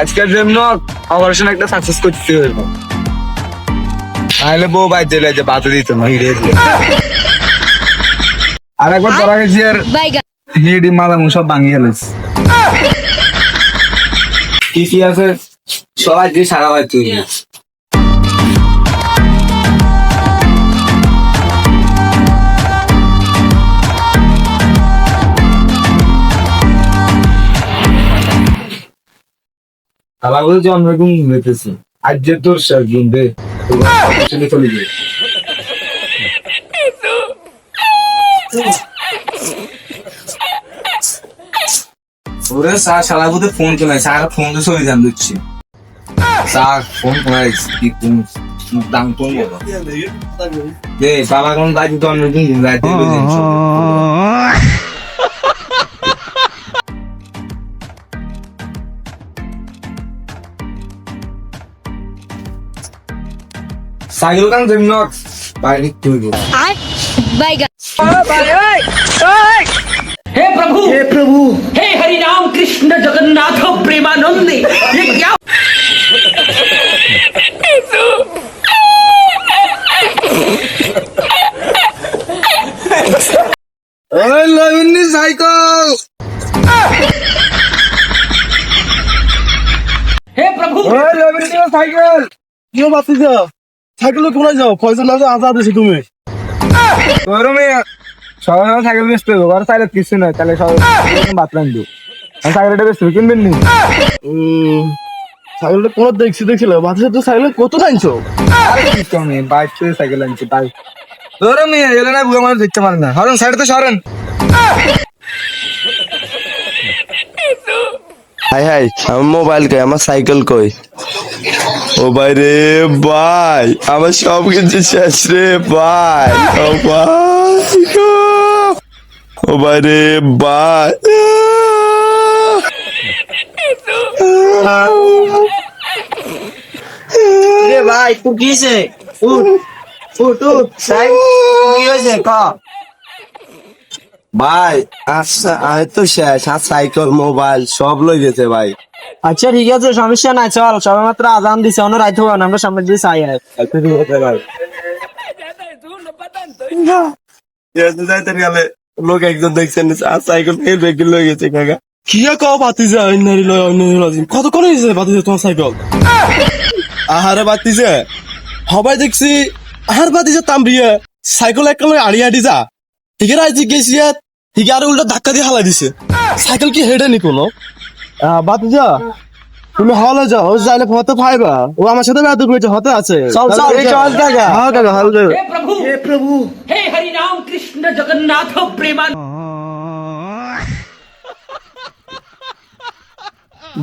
আজকের জন্য অপারেশন একটা সাকসেস করতে হইব, তাহলে বউ ভাই জেলে যে বাধা দিত না হিরে দিয়ে। আর একবার ধরা গেছি আর হিডি মালা সব ভাঙিয়ে গেলেছে। কি আছে সবাই দিয়ে সারা ভাই তুই আবার বলছি অন্যরকম ঘুমেতেছি। আজ যে তোর শেষ দিন রে, চলে যাবে। ওরে স্যার শালা বুঝে ফোন করে স্যার ফোন তো সরে যান দিচ্ছি স্যার ফোন করে কি কোন দাম তো দে বাবা কোন দায়িত্ব তো অন্যরকম দায়িত্ব সাইকেল কান জন্য বাইরে তুই हे प्रभु हे हरि राम कृष्ण जगन्नाथ प्रेमानंद ये क्या লবিনী সাইকেল हे प्रभु লবিনী সাইকেল কি বাতি যাও সাইকেলে কোনায় যাও পয়সা না আজাদ দিছো তুমি তোর মেয়ে সবাই সাইকেল বেচতে হবে, ঘরে সাইকেল কিছু নয়, তাহলে সবাই বাতলান দিও সাইকেলটা বেচতে কিনবেন নি? সাইকেলটা কোন দেখছিল বাতি তো সাইকেল কত টাইনছো বাইক থেকে সাইকেল আনছি তাই তোর মেয়ে এলে না বুঝে মানুষ দেখতে পারে না। হরেন সাইড তো সরেন। হাই হাই আমার মোবাইল কই, আমার সাইকেল কই? ও ভাই রে ভাই, আমার সব কিছু শেষ রে ভাই। ও ভাই গো, ও ভাই রে ভাই। রে ভাই তুই কিসে উঠ উঠ উঠ সাই কি হয়েছে ক ভাই আচ্ছা আমি তো শেষ, আর সাইকেল মোবাইল সব লই গেছে ভাই। আচ্ছা ঠিক আছে সমস্যা নাই, চল সবে মাত্র আজান দিছে অন্য রাইতে হবে না, আমরা সামনে দিয়ে চাই ভাই লোক একজন দেখছেন আর সাইকেল ফের বেগে লই গেছে কাকা। কি কও বাতি যা অন্যারি লয় অন্যারি লয় কত করে হয়েছে বাতি যা তোমার সাইকেল? আহারে বাতি যে সবাই দেখছি আহার বাতি যা তামরিয়া সাইকেল একটা লয় আড়ি আড়ি যা ঠিক আছে আজ গেছি ঠিক আর উল্টা ধাক্কা দিয়ে হালাই দিছে সাইকেল কি হেডে নি কোনো বাতি যা তুমি হলে যাও যাইলে হতে পাইবা, ও আমার সাথে ব্যাধ করেছে হতে আছে চল চল চল কাকা। হ্যাঁ কাকা হাল যাও। हे प्रभु हे हरि राम कृष्ण जगन्नाथ प्रेमानंद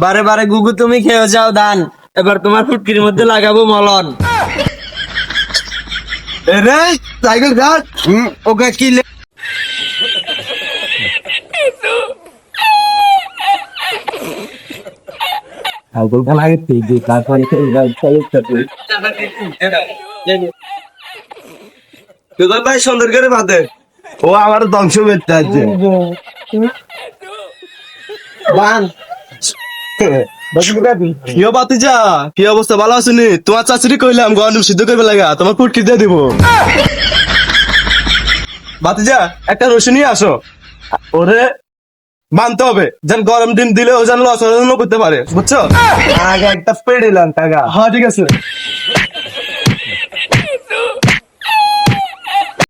বারে বারে গুগু তুমি খেয়ে যাও দান, এবার তোমার ফুটকির মধ্যে লাগাবো মলন। রে সাইকেল ঘাট ওকে কি সাইকেল আগে থেকে তারপরে তোদের ভাই সুন্দর করে বাঁধে, ও আমার ধ্বংস করতে আছে। বান কিয় বাতি যা কি অবস্থা ভালো আছেনি? তোমার চাচুরি কইলাম গরম সিদ্ধ করবে লাগা তোমার ফুটকি দিয়ে দিব। বাতি যা একটা রসি নিয়ে আসো, ওরে মানতে হবে যেন গরম দিন দিলে ও যেন লস করতে পারে বুঝছো? আগে একটা পেড়িলাম টাকা। হ্যাঁ ঠিক আছে।